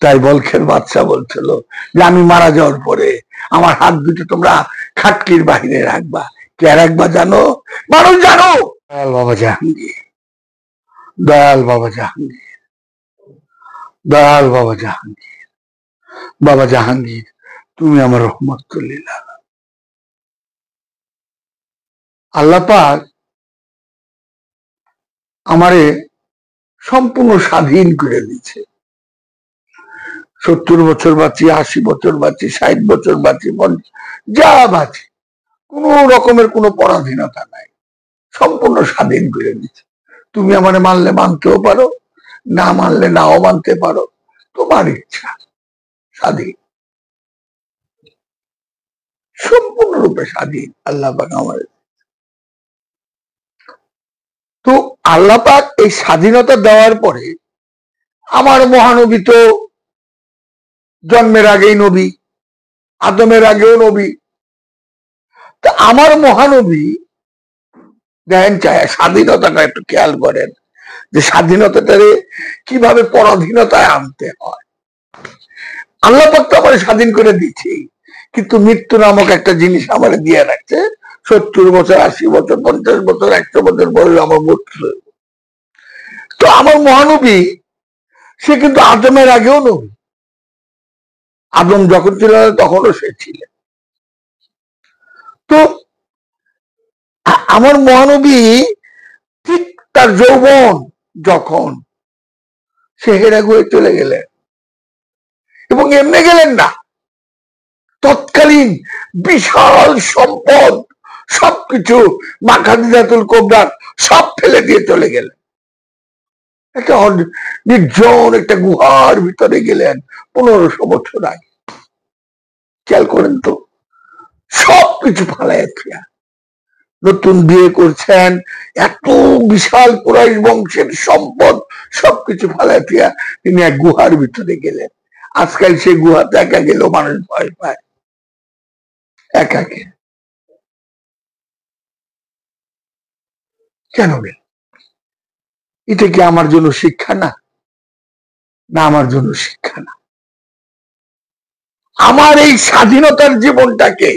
তাই বলখের বাদশা বলছিল যে আমি মারা যাওয়ার পরে আমার হাত দুটো তোমরা খাটকির বাহিরে রাখবা। কে রাখবা জানো? মানুষ জানো? দয়াল বাবা জাহাঙ্গীর, দয়াল বাবা জাহাঙ্গীর, দয়াল বাবা জাহাঙ্গীর। বাবা জাহাঙ্গীর, তুমি আমার রহমতুল্লিল আলামিন। আল্লাহ পাক আমারে সম্পূর্ণ স্বাধীন করে দিচ্ছে। 70 বছর বাঁচি, 80 বছর বাঁচি, 60 বছর বাঁচি, যা বাঁচি, কোন রকমের কোনো পরাধীনতা নাই, সম্পূর্ণ স্বাধীন করে দিচ্ছে। তুমি আমার মানলে মানতেও পারো, না মানলে নাও মানতে পারো, তোমার ইচ্ছা, স্বাধীন, সম্পূর্ণরূপে স্বাধীন আল্লাহ পাক আমার। তো আল্লাহ পাক এই স্বাধীনতা দেওয়ার পরে আমার মহানবী তো জন্মের আগেই নবী, আদমের আগেও নবী। তা আমার মহানবী দেখেন চায় স্বাধীনতাটা একটু খেয়াল করেন যে স্বাধীনতাটারে কিভাবে পরাধীনতায় আনতে হয়। আল্লাহ পাক তো আমার স্বাধীন করে দিচ্ছি, কিন্তু মৃত্যু নামক একটা জিনিস আমার দিয়ে রাখছে। 70 বছর, 80 বছর, 50 বছর, 100 বছর পরে আমার মৃত্যু। তো আমার মহানবী সে কিন্তু আদমের আগেও নবী, আদম যখন ছিল তখনও সে ছিলেন। তো আমার মহানবী ঠিক তার যৌবন যখন সে হেরা হয়ে চলে গেলেন, এবং এমনি গেলেন না, তৎকালীন বিশাল সম্পদ সবকিছু মা খাদিজাতুল কুবরা সব ফেলে দিয়ে চলে গেলেন। একটা নির্জন একটা গুহার ভিতরে গেলেন 1500 বছর আগে। খেয়াল করেন তো, সবকিছু ফালাইয়া ফিয়া, নতুন বিয়ে করছেন, এত বিশাল কুরাইশ বংশের সম্পদ সবকিছু ফালাইয়া ফিয়া তিনি এক গুহার ভিতরে গেলেন। আজকাল সে গুহাতে একা গেলেও মানুষ ভয় পায়, একাকে কেন গেল? এটা কি আমার জন্য শিক্ষা না? না, আমার জন্য শিক্ষা না। আমার এই স্বাধীনতার জীবনটাকে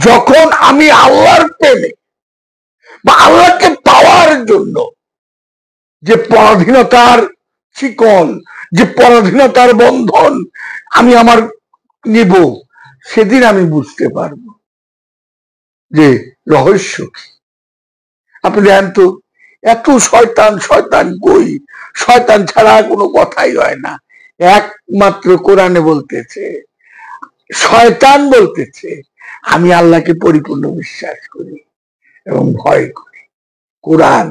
যখন আমি আল্লাহর প্রেমে বা আল্লাহকে পাওয়ার জন্য যে পরাধীনতার শিকল, যে পরাধীনতার বন্ধন আমি আমার নিব, সেদিন আমি বুঝতে পারবো যে রহস্য কি। আপনি দেখেন তো, এত শয়তান, শয়তান কই? শয়তান ছাড়া কোনো কথাই হয় না। একমাত্র কোরআনে বলতেছে, শয়তান বলতেছে আমি আল্লাহকে পরিপূর্ণ বিশ্বাস করি এবং ভয় করি। কোরআন,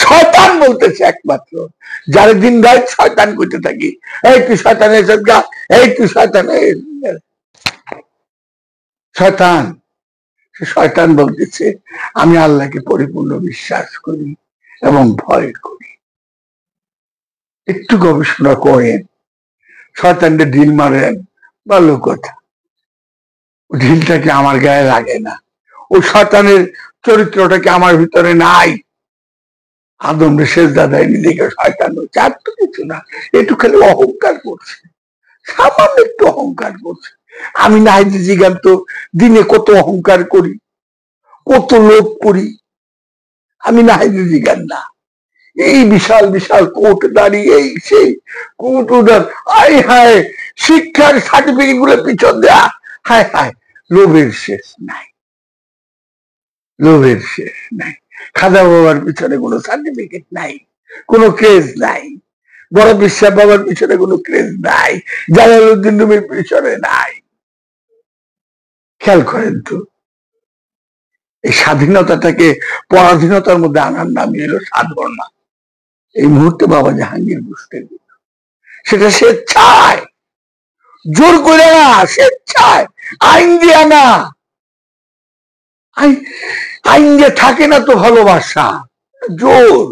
শয়তান বলতেছে একমাত্র, যার দিন রাত শয়তান করতে থাকি, এই তুই শয়তান, এসব যা, এই তুই শয়তান, শয়তান, শয়তান বলতেছে আমি আল্লাহকে পরিপূর্ণ বিশ্বাস করি এবং ভয় করি। একটু গবেষণা করেন, শয়তানকে ঢিল মারেন, ভালো কথা, ঢিলটাকে আমার গায়ে লাগে না, ওই শয়তানের চরিত্রটাকে আমার ভিতরে নাই। আদম সেজদা দেয়নি দেখে শয়তান হচ্ছে, আর তো কিছু না, একটু খালি অহংকার করছে, সামান্য একটু অহংকার করছে। আমি না জিজ্ঞান তো দিনে কত অহংকার করি, কত লোভ করি, আমি না জিজ্ঞান না। এই বিশাল বিশাল কোর্ট দাঁড়িয়ে, এই সেই কোর্ট উদার, আয় হায়, শিক্ষার সার্টিফিকেট গুলো পিছন দেয়া, হায় হায়, লোভের শেষ নাই, লোভের শেষ নাই। খাজা বাবার পিছনে কোনো সার্টিফিকেট নাই, কোনো ক্রেজ নাই, বড় বিশ্বাস বাবার পিছনে কোনো ক্রেজ নাই, জালালউদ্দিন রুমির পিছনে নাই। খেয়াল করেন তো, এই স্বাধীনতাটাকে পরাধীনতার মধ্যে আনার নামই হলো সাধনা। এই মুহূর্তে বাবা জাহাঙ্গীর বুঝতে দিল, সেটা স্বেচ্ছায়, জোর করে না, স্বেচ্ছায়, আইন দিয়া না। আইন দিয়ে থাকে না তো ভালোবাসা, জোর।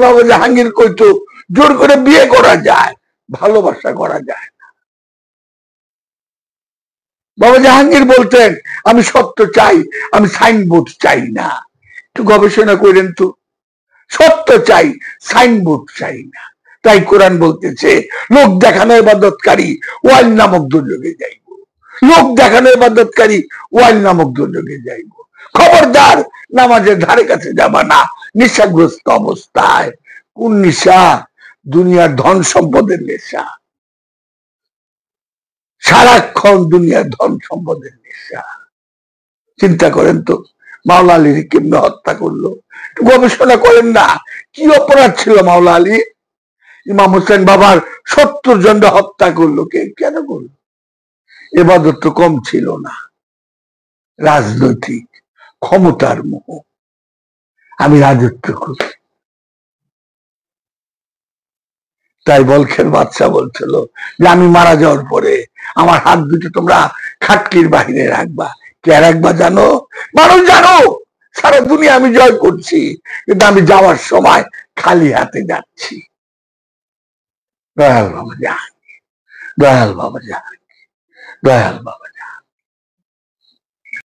বাবা জাহাঙ্গীর কইতো জোর করে বিয়ে করা যায়, ভালোবাসা করা যায় না। বাবা জাহাঙ্গীর বলতেন আমি সত্য চাই, আমি সাইনবোর্ড চাই না। একটু গবেষণা করেন তো, সত্য চাই, সাইনবোর্ড চাই না। তাই কোরআন বলতেছে লোক দেখানো ইবাদতকারী ওয়াইল নামক দুর্যোগে যাইব, লোক দেখানো ইবাদতকারী ওয়াইল নামক দুর্যোগে যাইব। খবরদার নামাজের ধারে কাছে যাবা না নেশাগ্রস্ত অবস্থায়। কোন নেশা? দুনিয়ার ধন সম্পদের নেশা, সারাক্ষণ দুনিয়ার ধন সম্পদের নেশা। চিন্তা করেন তো মাওলা আলীর কেমনে হত্যা করলো, গবেষণা করেন না কি অপরাধ ছিল মাওলা আলী? ইমাম হোসেন বাবার 70 জন হত্যা করলো, কে কেন করলো? এবাদত তো কম ছিল না, রাজনৈতিক ক্ষমতার মোহ, আমি রাজত্ব করি। তাই বলখের বাদশা বলছিল যে আমি মারা যাওয়ার পরে আমার হাত দুটো তোমরা খাটকির বাহিরে রাখবা। কে রাখবা জানো? মানুষ জানো সারা দুনিয়া আমি জয় করছি, কিন্তু আমি যাওয়ার সময় খালি হাতে যাচ্ছি। দয়াল বাবা জাহাঙ্গীর, দয়াল বাবা জাহাঙ্গীর, দয়াল বাবা।